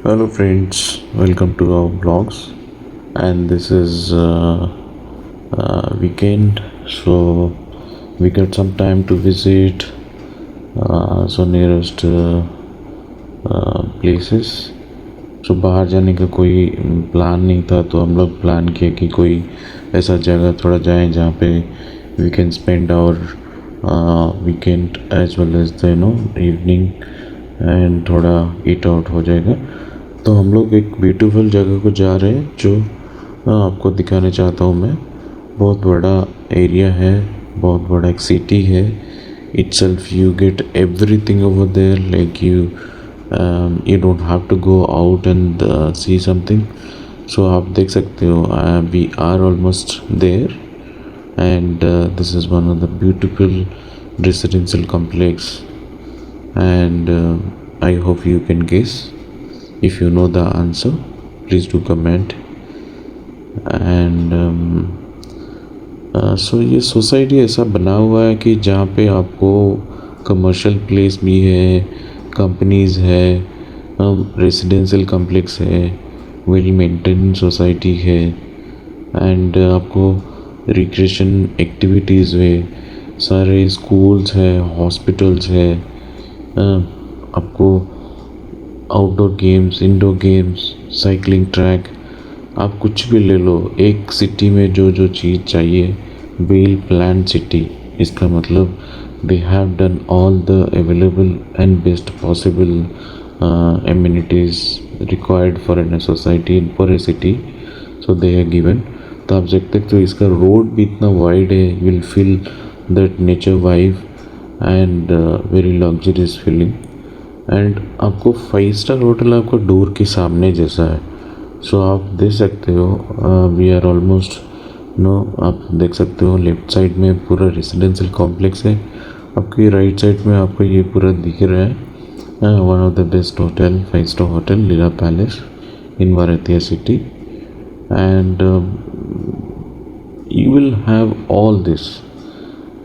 Hello, friends. Welcome to our vlogs. And this is weekend, so we got some time to visit so nearest places. सो बाहर जाने का कोई plan नहीं था, तो हम लोग प्लान किए कि कोई ऐसा जगह थोड़ा जाएं जहाँ पे we can spend our weekend as well as the evening, and थोड़ा ईट आउट हो जाएगा। तो हम लोग एक ब्यूटीफुल जगह को जा रहे हैं जो आपको दिखाने चाहता हूँ मैं। बहुत बड़ा एरिया है, बहुत बड़ा एक सिटी है। itself you get everything over there, like you don't have to go out and see something. So आप देख सकते हो, we are almost there, and this is one of the beautiful residential complex, and I hope you can guess. If you know the answer, please do comment. And सो ये society ऐसा बना हुआ है कि जहाँ पे आपको कमर्शियल प्लेस भी है, कंपनीज़ है, रेजिडेंशियल कम्प्लेक्स है, वेल मेंटेन सोसाइटी है, एंड आपको रिक्रिएशन एक्टिविटीज़ है, सारे स्कूल्स है, हॉस्पिटल्स है, आपको outdoor games, indoor games, cycling track, आप कुछ भी ले लो। एक सिटी में जो जो चीज़ चाहिए, वेल प्लान सिटी। इसका मतलब they have done all the available and best possible amenities required for an society for a city, so they have given. तो आप देख सकते हो इसका रोड भी इतना वाइड है, you will feel that nature vibe and very luxurious feeling. And आपको 5 स्टार होटल आपको डोर के सामने जैसा है। सो आप देख सकते हो, वी आर ऑलमोस्ट आप देख सकते हो लेफ्ट साइड में पूरा रेजिडेंशियल कॉम्प्लेक्स है, आपकी राइट साइड में आपको ये पूरा दिख रहा है। One of the best hotel, 5 star hotel Leela palace in वारतिया city, and you will have all this.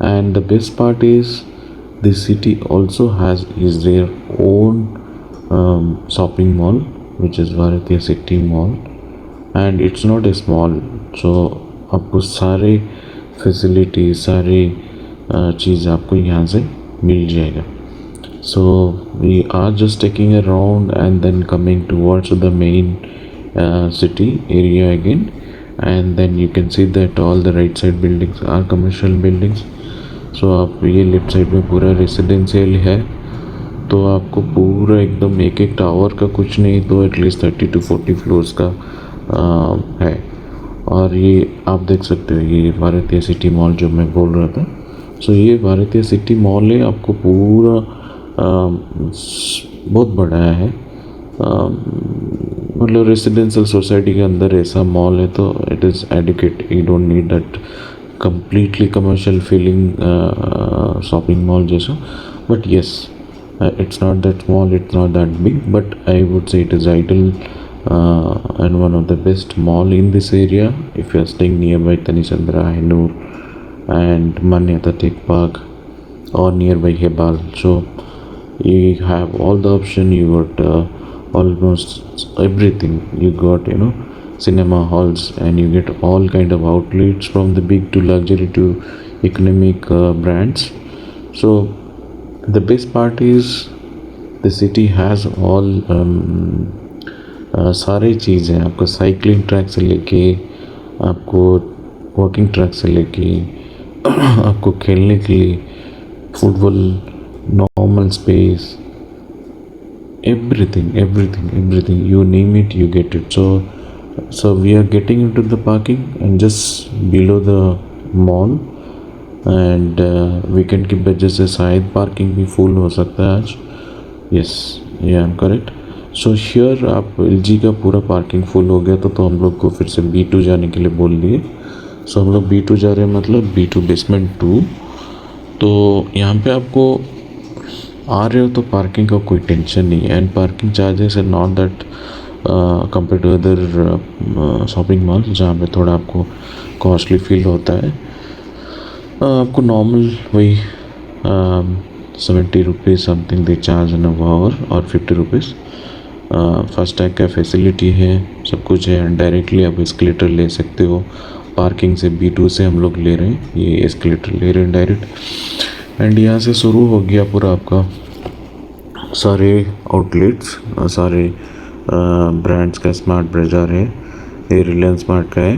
And the best part is the city also has their own shopping mall, which is Varatiya City Mall, and it's not a small. So आपको सारे facility, सारे चीज़ आपको यहाँ से मिल जाएगा। So we are just taking a round and then coming towards the main city area again, and then you can see that all the right side buildings are commercial buildings. So आप ये left side में पूरा residential है, तो आपको पूरा एकदम एक एक टावर का कुछ नहीं तो एटलीस्ट 30 to 40 फ्लोर्स का है। और ये आप देख सकते हो, ये भारतीय सिटी मॉल जो मैं बोल रहा था। सो ये भारतीय सिटी मॉल है, आपको पूरा बहुत बड़ा है, मतलब रेसिडेंशियल सोसाइटी के अंदर ऐसा मॉल है तो it is adequate. You don't need that completely commercial feeling shopping mall जैसा, but yes, it's not that small, it's not that big, but I would say it is ideal and one of the best mall in this area if you are staying nearby Tanichandra, Hennur and Manyata Tech Park or nearby Hebal. So you have all the option, you got almost everything. You got cinema halls, and you get all kind of outlets from the big to luxury to economic brands. So the best part is the city has all सारी चीज़ें। आपको cycling track से लेके, आपको walking track से लेके, आपको खेलने के लिए football, normal space, everything you name it, you get it. So we are getting into the parking and just below the mall, and weekend की वजह से शायद पार्किंग भी फुल हो सकता है आज। यस, ये I am correct. So here आप LG का पूरा पार्किंग फुल हो गया तो हम लोग को फिर से B2 जाने के लिए बोल दिए। सो हम लोग B2 जा रहे हैं, मतलब B2 बेसमेंट 2। तो यहाँ पे आपको आ रहे हो तो पार्किंग का कोई टेंशन नहीं है, एंड पार्किंग चार्जेस है not that compare to other shopping mall जहाँ पे थोड़ा आपको कॉस्टली फील होता है। आपको नॉर्मल वही 70 rupees something they charge an hour और 50 रुपीज़। फास्टैग का फैसिलिटी है, सब कुछ है। डायरेक्टली आप एस्केलेटर ले सकते हो। पार्किंग से B2 से हम लोग ले रहे हैं, ये एस्केलेटर ले रहे हैं डायरेक्ट। एंड यहाँ से शुरू हो गया पूरा आपका सारे आउटलेट्स, सारे ब्रांड्स का स्मार्ट बाज़ार है। ये रिलायंस स्मार्ट का है।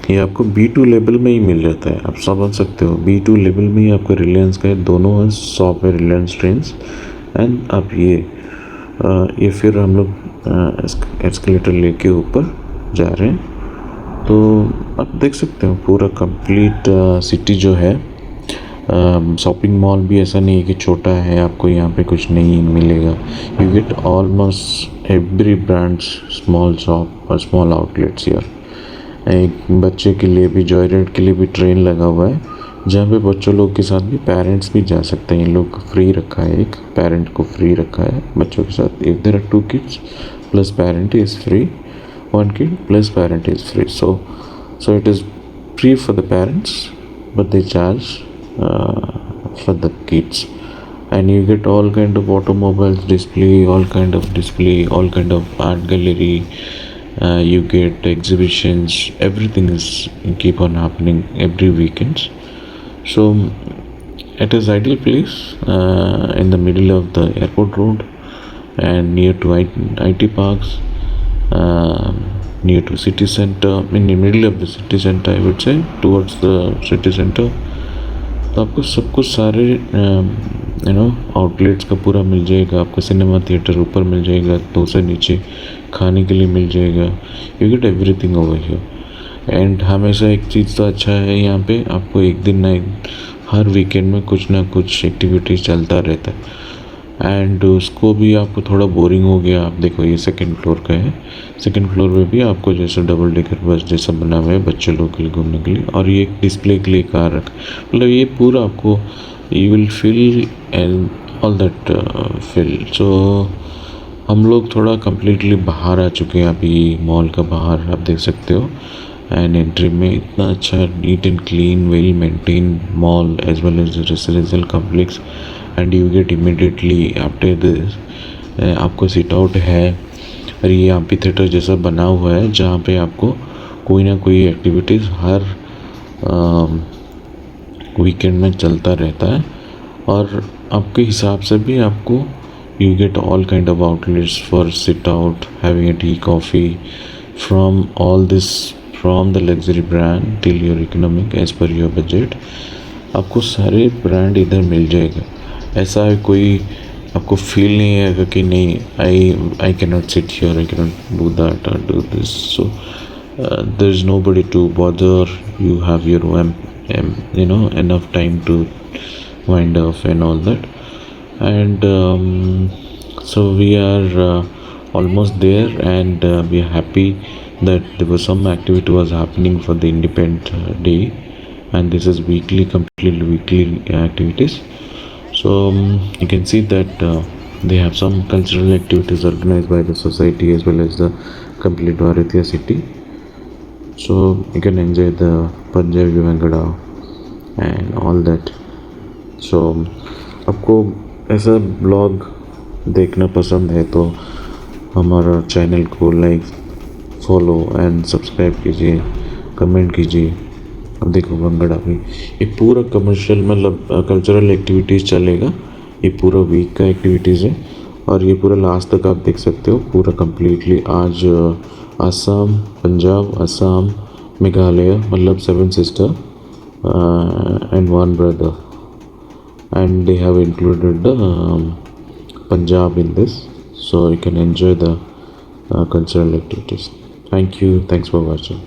ये आपको B2 लेवल में ही मिल जाता है, आप समझ सकते हो। B2 लेवल में ही आपको रिलायंस का है, दोनों शॉप है रिलायंस ट्रेंड्स। एंड आप ये फिर हम लोग एस्केलेटर लेके ऊपर जा रहे हैं। तो आप देख सकते हो पूरा कंप्लीट सिटी जो है। शॉपिंग मॉल भी ऐसा नहीं है कि छोटा है, आपको यहाँ पे कुछ नहीं मिलेगा। You get almost every brands, small shop और स्मॉल आउटलेट्स हियर। एक बच्चे के लिए भी, जॉय राइड के लिए भी ट्रेन लगा हुआ है, जहाँ पे बच्चों लोग के साथ भी पेरेंट्स भी जा सकते हैं। इन लोग फ्री रखा है, एक पेरेंट को फ्री रखा है बच्चों के साथ। If there are 2 kids plus parent is free, 1 kid plus parent is free. So it is free for the parents, but they charge for the kids. And you get all kind of automobiles display, all kind of art gallery. You get exhibitions. Everything is keep on happening every weekends. So it is ideal place in the middle of the airport road and near to IT parks. Near to city center, in the middle of the city center, I would say, towards the city center. तो आपको सब कुछ सारे outlets का पूरा मिल जाएगा। आपको cinema theatre ऊपर मिल जाएगा, 2 से नीचे खाने के लिए मिल जाएगा। You get everything over here. And हमेशा एक चीज़ तो अच्छा है यहाँ पे, आपको एक दिन ना हर वीकेंड में कुछ ना कुछ एक्टिविटीज़ चलता रहता है। एंड उसको भी आपको थोड़ा बोरिंग हो गया, आप देखो ये 2nd फ्लोर का है। 2nd फ्लोर में भी आपको जैसे डबल डेकर बस जैसा बना हुआ है बच्चे लोग के लिए घूमने के लिए, और ये एक डिस्प्ले के लिए कार रखा, मतलब ये पूरा आपको you will feel and all that feel. So हम लोग थोड़ा कम्प्लीटली बाहर आ चुके हैं अभी, मॉल का बाहर आप देख सकते हो। एंड एंट्री में इतना अच्छा neat and clean, well maintain mall as well as residential complex. And you get immediately after this आपको सिट आउट है, और ये एम्फी थिएटर जैसा बना हुआ है जहाँ पे आपको कोई ना कोई एक्टिविटीज़ हर वीकेंड में चलता रहता है। और आपके हिसाब से भी आपको you get all kind of outlets for sit out, having a tea, coffee, from all this, from the luxury brand till your economic as per your budget. आपको सारे ब्रांड इधर मिल जाएगा। ऐसा है कोई आपको फील नहीं आएगा कि नहीं I can not sit here, I can not do that और do this. So there is nobody to bother, you have your own enough time to wind off and all that. And so we are almost there, and we are happy that there was some activity was happening for the Independence Day, and this is completely weekly activities. So you can see that they have some cultural activities organized by the society as well as the complete Bharatiya city. So you can enjoy the Punjabi Vangada and all that. So आपको ऐसा blog देखना पसंद है तो हमारा channel को like, follow and subscribe कीजिए, comment कीजिए। अब देखो भंगड़ा भी, ये पूरा कमर्शियल मतलब कल्चरल एक्टिविटीज़ चलेगा। ये पूरा वीक का एक्टिविटीज़ है, और ये पूरा लास्ट तक आप देख सकते हो पूरा कम्प्लीटली। आज असम, पंजाब, असम, मेघालय, मतलब 7 sister and 1 brother, and they have included the Punjab in this, so you can enjoy the cultural activities. Thank you, thanks for watching.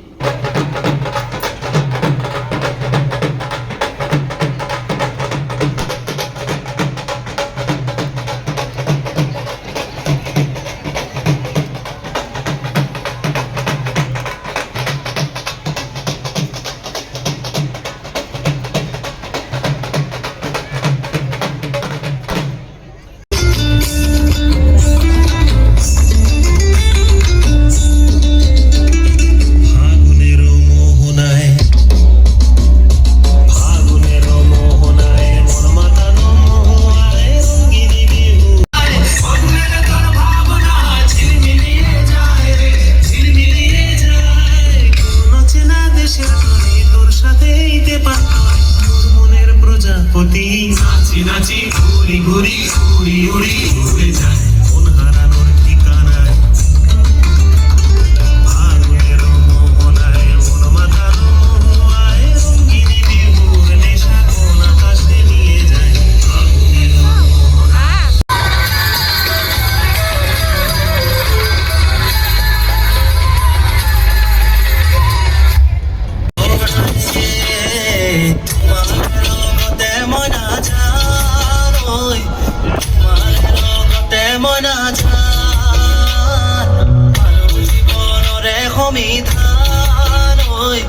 ক্ষমিধান ওই